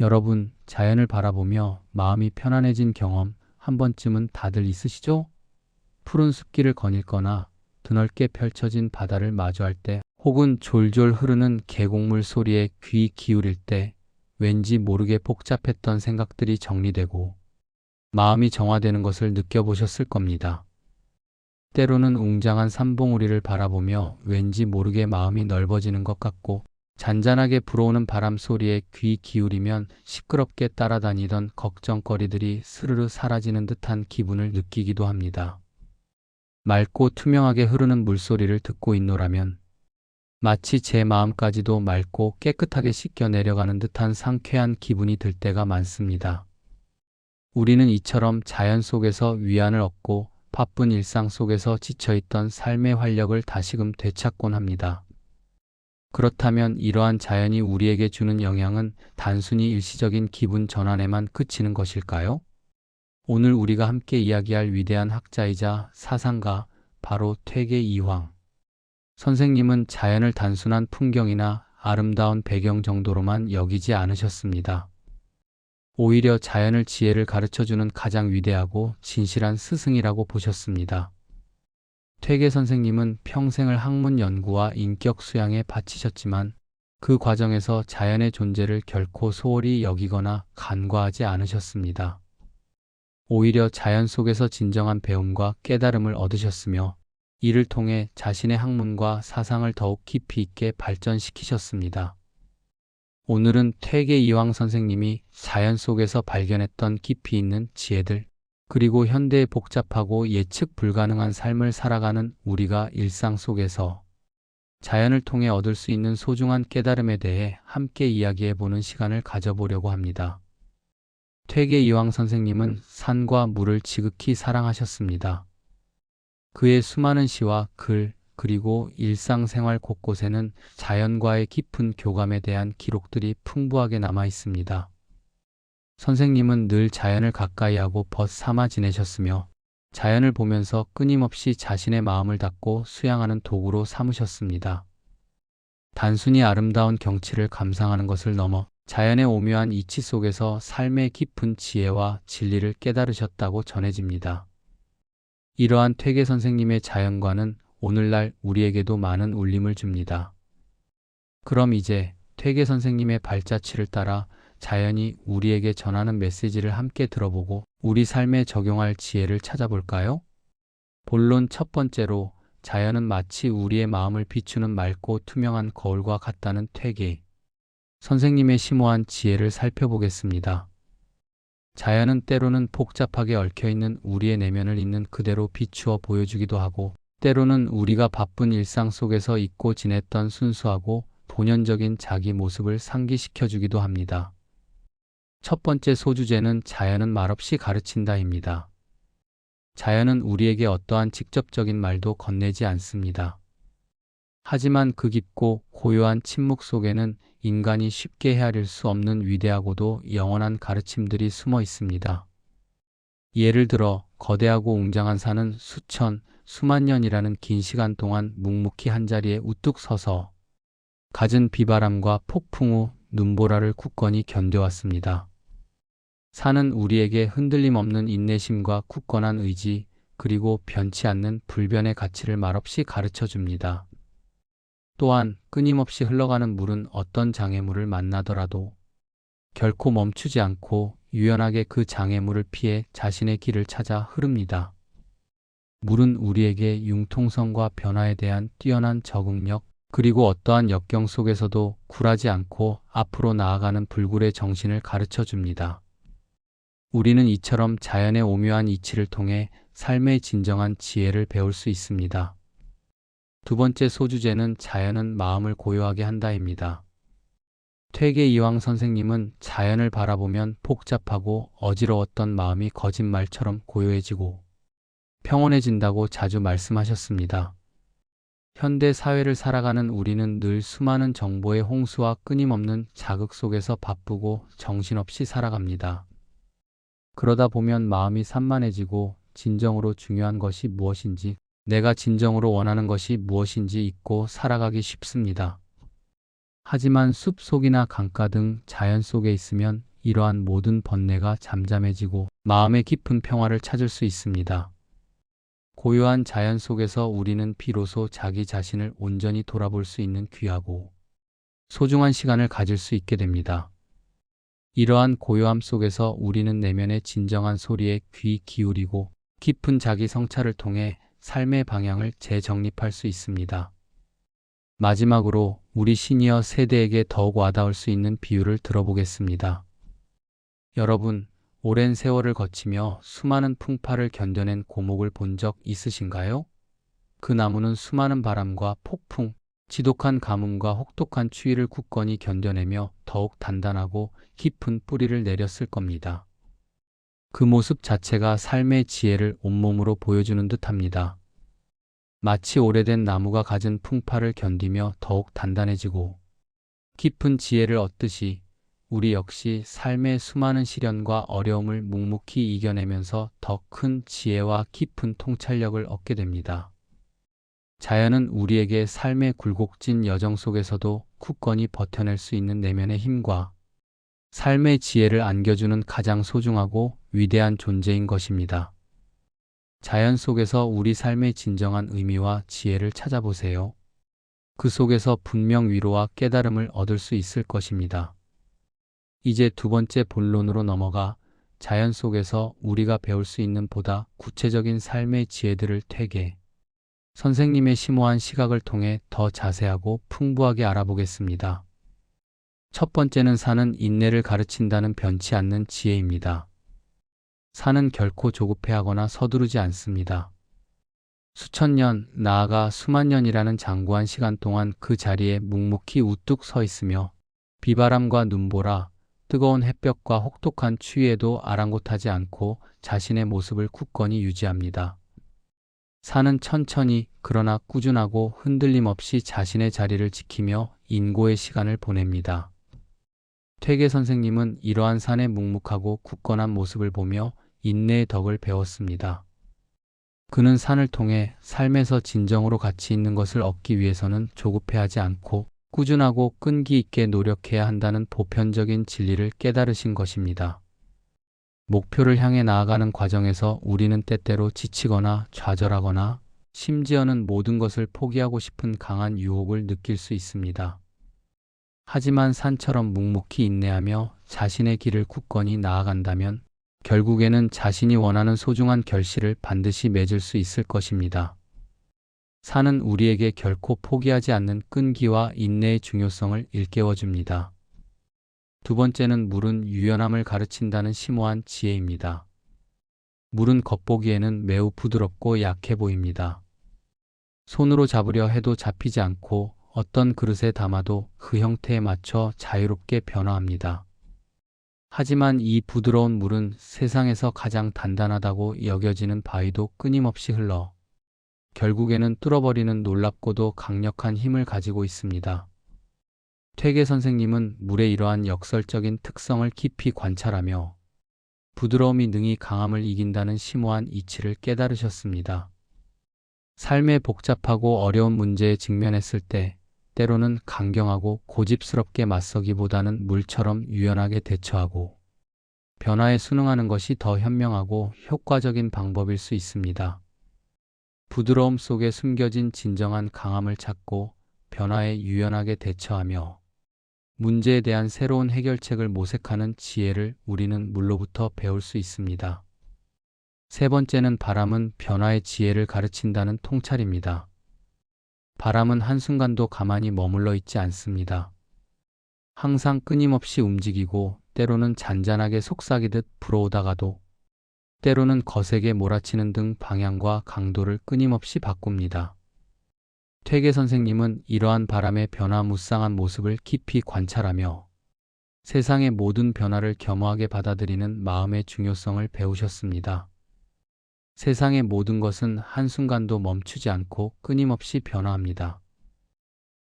여러분, 자연을 바라보며 마음이 편안해진 경험 한 번쯤은 다들 있으시죠? 푸른 숲길을 거닐거나 드넓게 펼쳐진 바다를 마주할 때, 혹은 졸졸 흐르는 계곡물 소리에 귀 기울일 때, 왠지 모르게 복잡했던 생각들이 정리되고 마음이 정화되는 것을 느껴보셨을 겁니다. 때로는 웅장한 산봉우리를 바라보며 왠지 모르게 마음이 넓어지는 것 같고, 잔잔하게 불어오는 바람 소리에 귀 기울이면 시끄럽게 따라다니던 걱정거리들이 스르르 사라지는 듯한 기분을 느끼기도 합니다. 맑고 투명하게 흐르는 물소리를 듣고 있노라면 마치 제 마음까지도 맑고 깨끗하게 씻겨 내려가는 듯한 상쾌한 기분이 들 때가 많습니다. 우리는 이처럼 자연 속에서 위안을 얻고 바쁜 일상 속에서 지쳐있던 삶의 활력을 다시금 되찾곤 합니다. 그렇다면 이러한 자연이 우리에게 주는 영향은 단순히 일시적인 기분 전환에만 그치는 것일까요? 오늘 우리가 함께 이야기할 위대한 학자이자 사상가, 바로 퇴계 이황 선생님은 자연을 단순한 풍경이나 아름다운 배경 정도로만 여기지 않으셨습니다. 오히려 자연을 지혜를 가르쳐주는 가장 위대하고 진실한 스승이라고 보셨습니다. 퇴계 선생님은 평생을 학문 연구와 인격 수양에 바치셨지만, 그 과정에서 자연의 존재를 결코 소홀히 여기거나 간과하지 않으셨습니다. 오히려 자연 속에서 진정한 배움과 깨달음을 얻으셨으며, 이를 통해 자신의 학문과 사상을 더욱 깊이 있게 발전시키셨습니다. 오늘은 퇴계 이황 선생님이 자연 속에서 발견했던 깊이 있는 지혜들, 그리고 현대의 복잡하고 예측 불가능한 삶을 살아가는 우리가 일상 속에서 자연을 통해 얻을 수 있는 소중한 깨달음에 대해 함께 이야기해보는 시간을 가져보려고 합니다. 퇴계 이황 선생님은 산과 물을 지극히 사랑하셨습니다. 그의 수많은 시와 글, 그리고 일상생활 곳곳에는 자연과의 깊은 교감에 대한 기록들이 풍부하게 남아 있습니다. 선생님은 늘 자연을 가까이하고 벗삼아 지내셨으며, 자연을 보면서 끊임없이 자신의 마음을 닫고 수양하는 도구로 삼으셨습니다. 단순히 아름다운 경치를 감상하는 것을 넘어 자연의 오묘한 이치 속에서 삶의 깊은 지혜와 진리를 깨달으셨다고 전해집니다. 이러한 퇴계 선생님의 자연관은 오늘날 우리에게도 많은 울림을 줍니다. 그럼 이제 퇴계 선생님의 발자취를 따라 자연이 우리에게 전하는 메시지를 함께 들어보고 우리 삶에 적용할 지혜를 찾아볼까요? 본론 첫 번째로, 자연은 마치 우리의 마음을 비추는 맑고 투명한 거울과 같다는 퇴계 선생님의 심오한 지혜를 살펴보겠습니다. 자연은 때로는 복잡하게 얽혀있는 우리의 내면을 있는 그대로 비추어 보여주기도 하고, 때로는 우리가 바쁜 일상 속에서 잊고 지냈던 순수하고 본연적인 자기 모습을 상기시켜주기도 합니다. 첫 번째 소주제는 자연은 말없이 가르친다입니다. 자연은 우리에게 어떠한 직접적인 말도 건네지 않습니다. 하지만 그 깊고 고요한 침묵 속에는 인간이 쉽게 헤아릴 수 없는 위대하고도 영원한 가르침들이 숨어 있습니다. 예를 들어, 거대하고 웅장한 산은 수천, 수만 년이라는 긴 시간 동안 묵묵히 한자리에 우뚝 서서 갖은 비바람과 폭풍 후 눈보라를 굳건히 견뎌왔습니다. 산은 우리에게 흔들림 없는 인내심과 굳건한 의지, 그리고 변치 않는 불변의 가치를 말없이 가르쳐 줍니다. 또한 끊임없이 흘러가는 물은 어떤 장애물을 만나더라도 결코 멈추지 않고 유연하게 그 장애물을 피해 자신의 길을 찾아 흐릅니다. 물은 우리에게 융통성과 변화에 대한 뛰어난 적응력, 그리고 어떠한 역경 속에서도 굴하지 않고 앞으로 나아가는 불굴의 정신을 가르쳐 줍니다. 우리는 이처럼 자연의 오묘한 이치를 통해 삶의 진정한 지혜를 배울 수 있습니다. 두 번째 소주제는 자연은 마음을 고요하게 한다입니다. 퇴계 이황 선생님은 자연을 바라보면 복잡하고 어지러웠던 마음이 거짓말처럼 고요해지고 평온해진다고 자주 말씀하셨습니다. 현대 사회를 살아가는 우리는 늘 수많은 정보의 홍수와 끊임없는 자극 속에서 바쁘고 정신없이 살아갑니다. 그러다 보면 마음이 산만해지고 진정으로 중요한 것이 무엇인지, 내가 진정으로 원하는 것이 무엇인지 잊고 살아가기 쉽습니다. 하지만 숲속이나 강가 등 자연 속에 있으면 이러한 모든 번뇌가 잠잠해지고 마음의 깊은 평화를 찾을 수 있습니다. 고요한 자연 속에서 우리는 비로소 자기 자신을 온전히 돌아볼 수 있는 귀하고 소중한 시간을 가질 수 있게 됩니다. 이러한 고요함 속에서 우리는 내면의 진정한 소리에 귀 기울이고 깊은 자기 성찰을 통해 삶의 방향을 재정립할 수 있습니다. 마지막으로 우리 시니어 세대에게 더욱 와닿을 수 있는 비유를 들어보겠습니다. 여러분, 오랜 세월을 거치며 수많은 풍파를 견뎌낸 고목을 본 적 있으신가요? 그 나무는 수많은 바람과 폭풍, 지독한 가뭄과 혹독한 추위를 굳건히 견뎌내며 더욱 단단하고 깊은 뿌리를 내렸을 겁니다. 그 모습 자체가 삶의 지혜를 온몸으로 보여주는 듯합니다. 마치 오래된 나무가 가진 풍파를 견디며 더욱 단단해지고 깊은 지혜를 얻듯이 우리 역시 삶의 수많은 시련과 어려움을 묵묵히 이겨내면서 더 큰 지혜와 깊은 통찰력을 얻게 됩니다. 자연은 우리에게 삶의 굴곡진 여정 속에서도 굳건히 버텨낼 수 있는 내면의 힘과 삶의 지혜를 안겨주는 가장 소중하고 위대한 존재인 것입니다. 자연 속에서 우리 삶의 진정한 의미와 지혜를 찾아보세요. 그 속에서 분명 위로와 깨달음을 얻을 수 있을 것입니다. 이제 두 번째 본론으로 넘어가 자연 속에서 우리가 배울 수 있는 보다 구체적인 삶의 지혜들을 퇴계 선생님의 심오한 시각을 통해 더 자세하고 풍부하게 알아보겠습니다. 첫 번째는 산은 인내를 가르친다는 변치 않는 지혜입니다. 산은 결코 조급해하거나 서두르지 않습니다. 수천 년, 나아가 수만 년이라는 장구한 시간 동안 그 자리에 묵묵히 우뚝 서 있으며 비바람과 눈보라, 뜨거운 햇볕과 혹독한 추위에도 아랑곳하지 않고 자신의 모습을 굳건히 유지합니다. 산은 천천히 그러나 꾸준하고 흔들림 없이 자신의 자리를 지키며 인고의 시간을 보냅니다. 퇴계 선생님은 이러한 산의 묵묵하고 굳건한 모습을 보며 인내의 덕을 배웠습니다. 그는 산을 통해 삶에서 진정으로 가치 있는 것을 얻기 위해서는 조급해하지 않고 꾸준하고 끈기 있게 노력해야 한다는 보편적인 진리를 깨달으신 것입니다. 목표를 향해 나아가는 과정에서 우리는 때때로 지치거나 좌절하거나 심지어는 모든 것을 포기하고 싶은 강한 유혹을 느낄 수 있습니다. 하지만 산처럼 묵묵히 인내하며 자신의 길을 굳건히 나아간다면 결국에는 자신이 원하는 소중한 결실을 반드시 맺을 수 있을 것입니다. 산은 우리에게 결코 포기하지 않는 끈기와 인내의 중요성을 일깨워줍니다. 두 번째는 물은 유연함을 가르친다는 심오한 지혜입니다. 물은 겉보기에는 매우 부드럽고 약해 보입니다. 손으로 잡으려 해도 잡히지 않고 어떤 그릇에 담아도 그 형태에 맞춰 자유롭게 변화합니다. 하지만 이 부드러운 물은 세상에서 가장 단단하다고 여겨지는 바위도 끊임없이 흘러 결국에는 뚫어버리는 놀랍고도 강력한 힘을 가지고 있습니다. 퇴계 선생님은 물의 이러한 역설적인 특성을 깊이 관찰하며 부드러움이 능히 강함을 이긴다는 심오한 이치를 깨달으셨습니다. 삶의 복잡하고 어려운 문제에 직면했을 때 때로는 강경하고 고집스럽게 맞서기보다는 물처럼 유연하게 대처하고 변화에 순응하는 것이 더 현명하고 효과적인 방법일 수 있습니다. 부드러움 속에 숨겨진 진정한 강함을 찾고 변화에 유연하게 대처하며 문제에 대한 새로운 해결책을 모색하는 지혜를 우리는 물로부터 배울 수 있습니다. 세 번째는 바람은 변화의 지혜를 가르친다는 통찰입니다. 바람은 한순간도 가만히 머물러 있지 않습니다. 항상 끊임없이 움직이고 때로는 잔잔하게 속삭이듯 불어오다가도 때로는 거세게 몰아치는 등 방향과 강도를 끊임없이 바꿉니다. 퇴계 선생님은 이러한 바람의 변화무쌍한 모습을 깊이 관찰하며 세상의 모든 변화를 겸허하게 받아들이는 마음의 중요성을 배우셨습니다. 세상의 모든 것은 한순간도 멈추지 않고 끊임없이 변화합니다.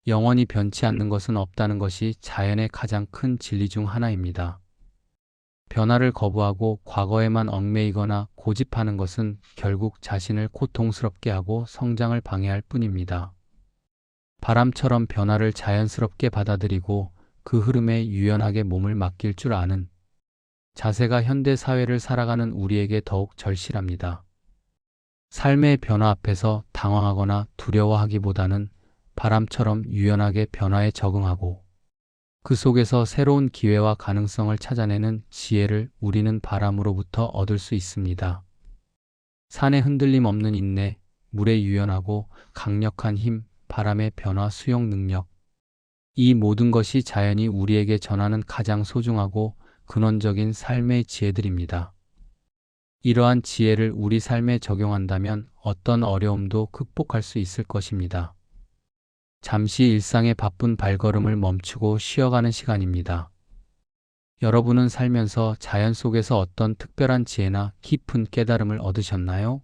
영원히 변치 않는 것은 없다는 것이 자연의 가장 큰 진리 중 하나입니다. 변화를 거부하고 과거에만 얽매이거나 고집하는 것은 결국 자신을 고통스럽게 하고 성장을 방해할 뿐입니다. 바람처럼 변화를 자연스럽게 받아들이고 그 흐름에 유연하게 몸을 맡길 줄 아는 자세가 현대 사회를 살아가는 우리에게 더욱 절실합니다. 삶의 변화 앞에서 당황하거나 두려워하기보다는 바람처럼 유연하게 변화에 적응하고 그 속에서 새로운 기회와 가능성을 찾아내는 지혜를 우리는 바람으로부터 얻을 수 있습니다. 산의 흔들림 없는 인내, 물의 유연하고 강력한 힘, 바람의 변화 수용 능력. 이 모든 것이 자연이 우리에게 전하는 가장 소중하고 근원적인 삶의 지혜들입니다. 이러한 지혜를 우리 삶에 적용한다면 어떤 어려움도 극복할 수 있을 것입니다. 잠시 일상의 바쁜 발걸음을 멈추고 쉬어가는 시간입니다. 여러분은 살면서 자연 속에서 어떤 특별한 지혜나 깊은 깨달음을 얻으셨나요?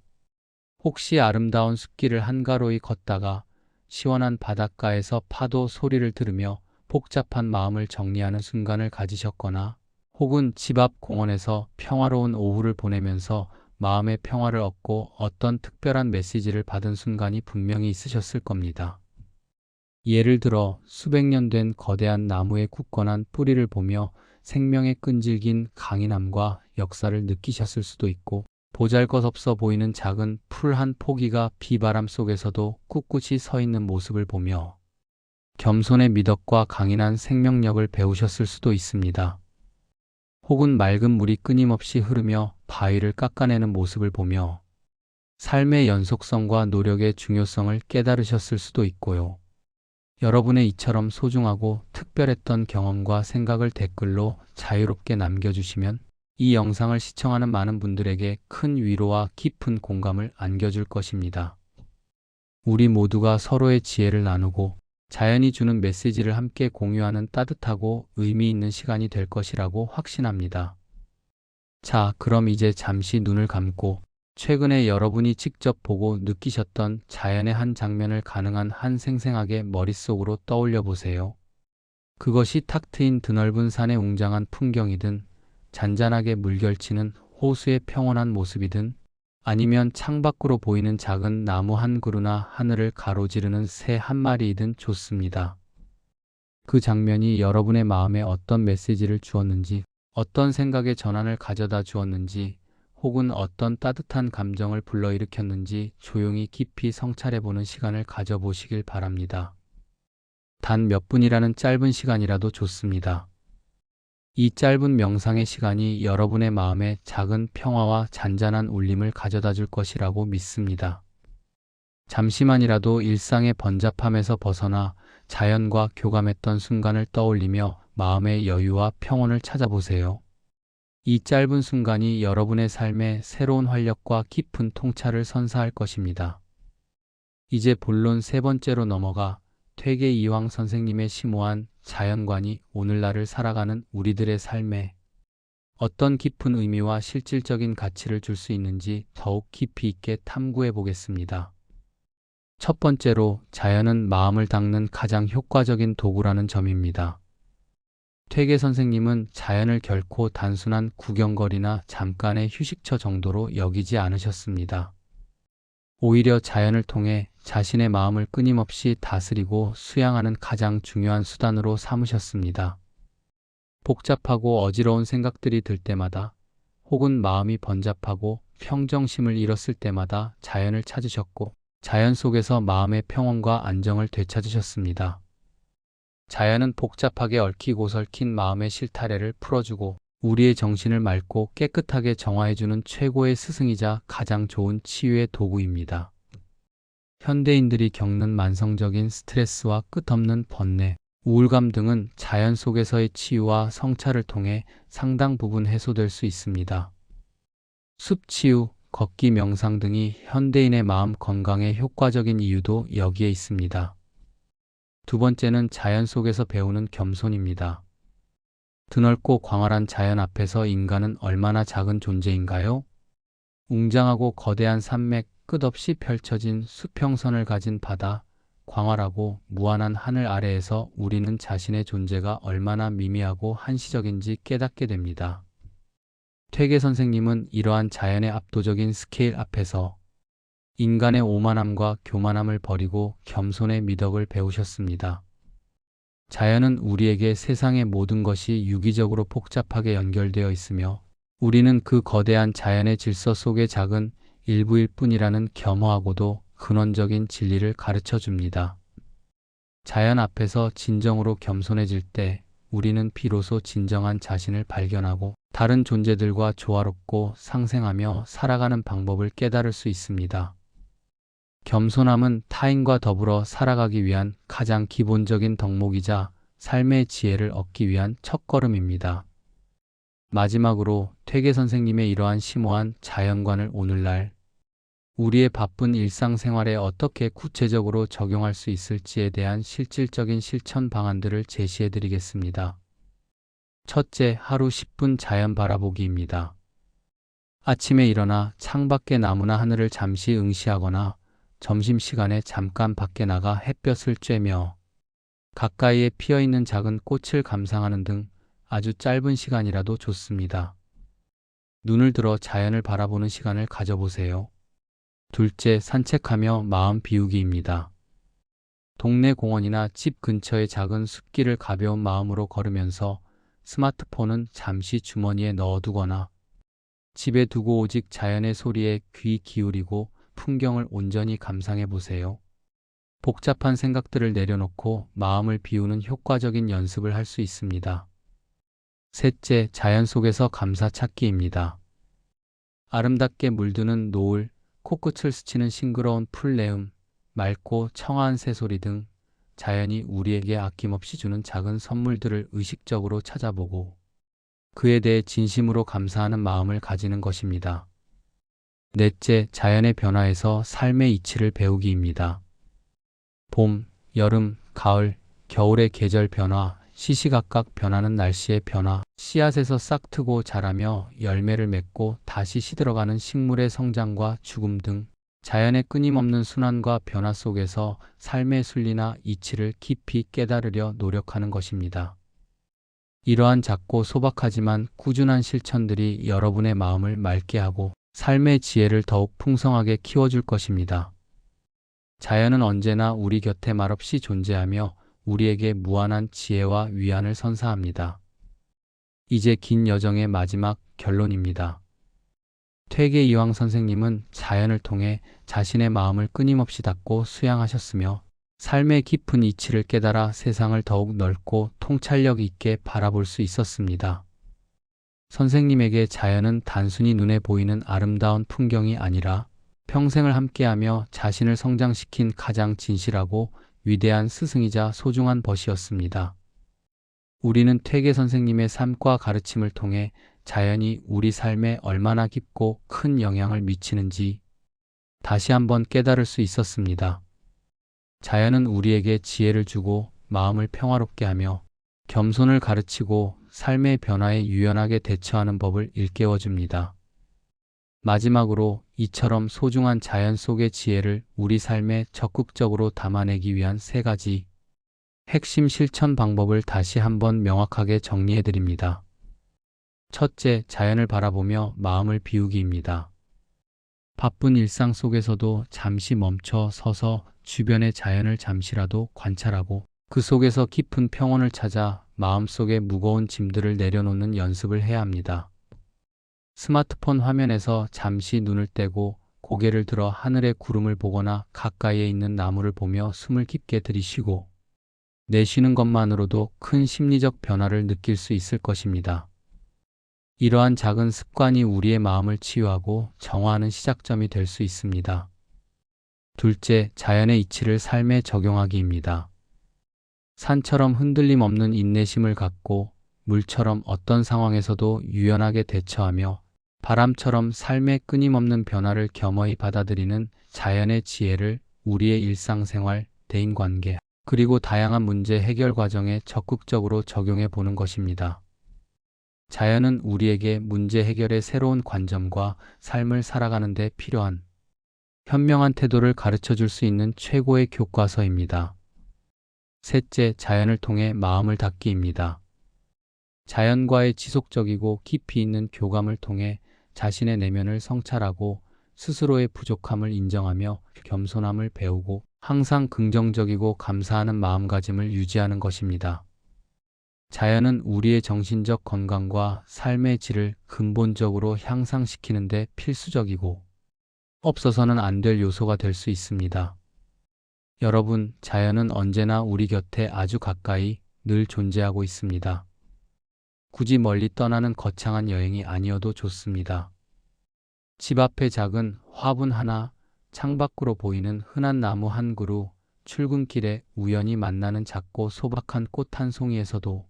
혹시 아름다운 숲길을 한가로이 걷다가 시원한 바닷가에서 파도 소리를 들으며 복잡한 마음을 정리하는 순간을 가지셨거나 혹은 집 앞 공원에서 평화로운 오후를 보내면서 마음의 평화를 얻고 어떤 특별한 메시지를 받은 순간이 분명히 있으셨을 겁니다. 예를 들어 수백 년 된 거대한 나무의 굳건한 뿌리를 보며 생명의 끈질긴 강인함과 역사를 느끼셨을 수도 있고 보잘것없어 보이는 작은 풀 한 포기가 비바람 속에서도 꿋꿋이 서 있는 모습을 보며 겸손의 미덕과 강인한 생명력을 배우셨을 수도 있습니다. 혹은 맑은 물이 끊임없이 흐르며 바위를 깎아내는 모습을 보며 삶의 연속성과 노력의 중요성을 깨달으셨을 수도 있고요. 여러분의 이처럼 소중하고 특별했던 경험과 생각을 댓글로 자유롭게 남겨주시면 이 영상을 시청하는 많은 분들에게 큰 위로와 깊은 공감을 안겨줄 것입니다. 우리 모두가 서로의 지혜를 나누고 자연이 주는 메시지를 함께 공유하는 따뜻하고 의미 있는 시간이 될 것이라고 확신합니다. 자, 그럼 이제 잠시 눈을 감고 최근에 여러분이 직접 보고 느끼셨던 자연의 한 장면을 가능한 한 생생하게 머릿속으로 떠올려 보세요. 그것이 탁 트인 드넓은 산의 웅장한 풍경이든 잔잔하게 물결치는 호수의 평온한 모습이든 아니면 창밖으로 보이는 작은 나무 한 그루나 하늘을 가로지르는 새 한 마리이든 좋습니다. 그 장면이 여러분의 마음에 어떤 메시지를 주었는지, 어떤 생각의 전환을 가져다 주었는지, 혹은 어떤 따뜻한 감정을 불러일으켰는지 조용히 깊이 성찰해보는 시간을 가져보시길 바랍니다. 단 몇 분이라는 짧은 시간이라도 좋습니다. 이 짧은 명상의 시간이 여러분의 마음에 작은 평화와 잔잔한 울림을 가져다 줄 것이라고 믿습니다. 잠시만이라도 일상의 번잡함에서 벗어나 자연과 교감했던 순간을 떠올리며 마음의 여유와 평온을 찾아보세요. 이 짧은 순간이 여러분의 삶에 새로운 활력과 깊은 통찰을 선사할 것입니다. 이제 본론 세 번째로 넘어가 퇴계 이황 선생님의 심오한 자연관이 오늘날을 살아가는 우리들의 삶에 어떤 깊은 의미와 실질적인 가치를 줄 수 있는지 더욱 깊이 있게 탐구해 보겠습니다. 첫 번째로 자연은 마음을 닦는 가장 효과적인 도구라는 점입니다. 퇴계 선생님은 자연을 결코 단순한 구경거리나 잠깐의 휴식처 정도로 여기지 않으셨습니다. 오히려 자연을 통해 자신의 마음을 끊임없이 다스리고 수양하는 가장 중요한 수단으로 삼으셨습니다. 복잡하고 어지러운 생각들이 들 때마다 혹은 마음이 번잡하고 평정심을 잃었을 때마다 자연을 찾으셨고 자연 속에서 마음의 평온과 안정을 되찾으셨습니다. 자연은 복잡하게 얽히고 설킨 마음의 실타래를 풀어주고 우리의 정신을 맑고 깨끗하게 정화해주는 최고의 스승이자 가장 좋은 치유의 도구입니다. 현대인들이 겪는 만성적인 스트레스와 끝없는 번뇌, 우울감 등은 자연 속에서의 치유와 성찰을 통해 상당 부분 해소될 수 있습니다. 숲치유, 걷기 명상 등이 현대인의 마음 건강에 효과적인 이유도 여기에 있습니다. 두 번째는 자연 속에서 배우는 겸손입니다. 드넓고 광활한 자연 앞에서 인간은 얼마나 작은 존재인가요? 웅장하고 거대한 산맥, 끝없이 펼쳐진 수평선을 가진 바다, 광활하고 무한한 하늘 아래에서 우리는 자신의 존재가 얼마나 미미하고 한시적인지 깨닫게 됩니다. 퇴계 선생님은 이러한 자연의 압도적인 스케일 앞에서 인간의 오만함과 교만함을 버리고 겸손의 미덕을 배우셨습니다. 자연은 우리에게 세상의 모든 것이 유기적으로 복잡하게 연결되어 있으며 우리는 그 거대한 자연의 질서 속의 작은 일부일 뿐이라는 겸허하고도 근원적인 진리를 가르쳐 줍니다. 자연 앞에서 진정으로 겸손해질 때 우리는 비로소 진정한 자신을 발견하고 다른 존재들과 조화롭고 상생하며 살아가는 방법을 깨달을 수 있습니다. 겸손함은 타인과 더불어 살아가기 위한 가장 기본적인 덕목이자 삶의 지혜를 얻기 위한 첫걸음입니다. 마지막으로 퇴계 선생님의 이러한 심오한 자연관을 오늘날 우리의 바쁜 일상생활에 어떻게 구체적으로 적용할 수 있을지에 대한 실질적인 실천 방안들을 제시해 드리겠습니다. 첫째, 하루 10분 자연 바라보기입니다. 아침에 일어나 창밖의 나무나 하늘을 잠시 응시하거나 점심시간에 잠깐 밖에 나가 햇볕을 쬐며 가까이에 피어있는 작은 꽃을 감상하는 등 아주 짧은 시간이라도 좋습니다. 눈을 들어 자연을 바라보는 시간을 가져보세요. 둘째, 산책하며 마음 비우기입니다. 동네 공원이나 집 근처의 작은 숲길을 가벼운 마음으로 걸으면서 스마트폰은 잠시 주머니에 넣어두거나 집에 두고 오직 자연의 소리에 귀 기울이고 풍경을 온전히 감상해 보세요. 복잡한 생각들을 내려놓고 마음을 비우는 효과적인 연습을 할 수 있습니다. 셋째, 자연 속에서 감사 찾기입니다. 아름답게 물드는 노을, 코끝을 스치는 싱그러운 풀내음, 맑고 청아한 새소리 등 자연이 우리에게 아낌없이 주는 작은 선물들을 의식적으로 찾아보고 그에 대해 진심으로 감사하는 마음을 가지는 것입니다. 넷째, 자연의 변화에서 삶의 이치를 배우기입니다. 봄, 여름, 가을, 겨울의 계절 변화, 시시각각 변하는 날씨의 변화, 씨앗에서 싹트고 자라며 열매를 맺고 다시 시들어가는 식물의 성장과 죽음 등 자연의 끊임없는 순환과 변화 속에서 삶의 순리나 이치를 깊이 깨달으려 노력하는 것입니다. 이러한 작고 소박하지만 꾸준한 실천들이 여러분의 마음을 맑게 하고 삶의 지혜를 더욱 풍성하게 키워줄 것입니다. 자연은 언제나 우리 곁에 말없이 존재하며 우리에게 무한한 지혜와 위안을 선사합니다. 이제 긴 여정의 마지막 결론입니다. 퇴계 이황 선생님은 자연을 통해 자신의 마음을 끊임없이 닫고 수양하셨으며 삶의 깊은 이치를 깨달아 세상을 더욱 넓고 통찰력 있게 바라볼 수 있었습니다. 선생님에게 자연은 단순히 눈에 보이는 아름다운 풍경이 아니라 평생을 함께하며 자신을 성장시킨 가장 진실하고 위대한 스승이자 소중한 벗이었습니다. 우리는 퇴계 선생님의 삶과 가르침을 통해 자연이 우리 삶에 얼마나 깊고 큰 영향을 미치는지 다시 한번 깨달을 수 있었습니다. 자연은 우리에게 지혜를 주고 마음을 평화롭게 하며 겸손을 가르치고 삶의 변화에 유연하게 대처하는 법을 일깨워 줍니다. 마지막으로 이처럼 소중한 자연 속의 지혜를 우리 삶에 적극적으로 담아내기 위한 3가지 핵심 실천 방법을 다시 한번 명확하게 정리해 드립니다. 첫째, 자연을 바라보며 마음을 비우기입니다. 바쁜 일상 속에서도 잠시 멈춰 서서 주변의 자연을 잠시라도 관찰하고 그 속에서 깊은 평온을 찾아 마음속의 무거운 짐들을 내려놓는 연습을 해야 합니다. 스마트폰 화면에서 잠시 눈을 떼고 고개를 들어 하늘의 구름을 보거나 가까이에 있는 나무를 보며 숨을 깊게 들이쉬고 내쉬는 것만으로도 큰 심리적 변화를 느낄 수 있을 것입니다. 이러한 작은 습관이 우리의 마음을 치유하고 정화하는 시작점이 될 수 있습니다. 둘째, 자연의 이치를 삶에 적용하기입니다. 산처럼 흔들림 없는 인내심을 갖고 물처럼 어떤 상황에서도 유연하게 대처하며 바람처럼 삶의 끊임없는 변화를 겸허히 받아들이는 자연의 지혜를 우리의 일상생활, 대인관계, 그리고 다양한 문제 해결 과정에 적극적으로 적용해 보는 것입니다. 자연은 우리에게 문제 해결의 새로운 관점과 삶을 살아가는 데 필요한 현명한 태도를 가르쳐 줄 수 있는 최고의 교과서입니다. 셋째, 자연을 통해 마음을 닫기입니다. 자연과의 지속적이고 깊이 있는 교감을 통해 자신의 내면을 성찰하고 스스로의 부족함을 인정하며 겸손함을 배우고 항상 긍정적이고 감사하는 마음가짐을 유지하는 것입니다. 자연은 우리의 정신적 건강과 삶의 질을 근본적으로 향상시키는 데 필수적이고 없어서는 안 될 요소가 될 수 있습니다. 여러분, 자연은 언제나 우리 곁에 아주 가까이 늘 존재하고 있습니다. 굳이 멀리 떠나는 거창한 여행이 아니어도 좋습니다. 집 앞에 작은 화분 하나, 창밖으로 보이는 흔한 나무 한 그루, 출근길에 우연히 만나는 작고 소박한 꽃 한 송이에서도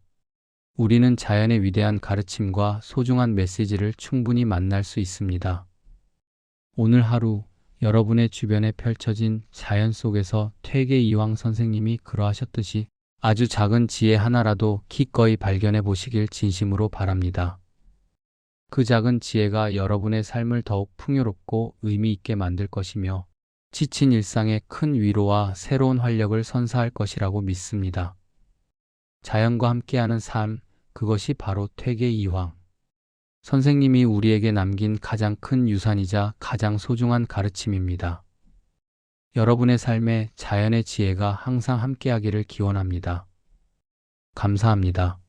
우리는 자연의 위대한 가르침과 소중한 메시지를 충분히 만날 수 있습니다. 오늘 하루 여러분의 주변에 펼쳐진 자연 속에서 퇴계이황 선생님이 그러하셨듯이 아주 작은 지혜 하나라도 기꺼이 발견해 보시길 진심으로 바랍니다. 그 작은 지혜가 여러분의 삶을 더욱 풍요롭고 의미 있게 만들 것이며 지친 일상에 큰 위로와 새로운 활력을 선사할 것이라고 믿습니다. 자연과 함께하는 삶, 그것이 바로 퇴계이황 선생님이 우리에게 남긴 가장 큰 유산이자 가장 소중한 가르침입니다. 여러분의 삶에 자연의 지혜가 항상 함께하기를 기원합니다. 감사합니다.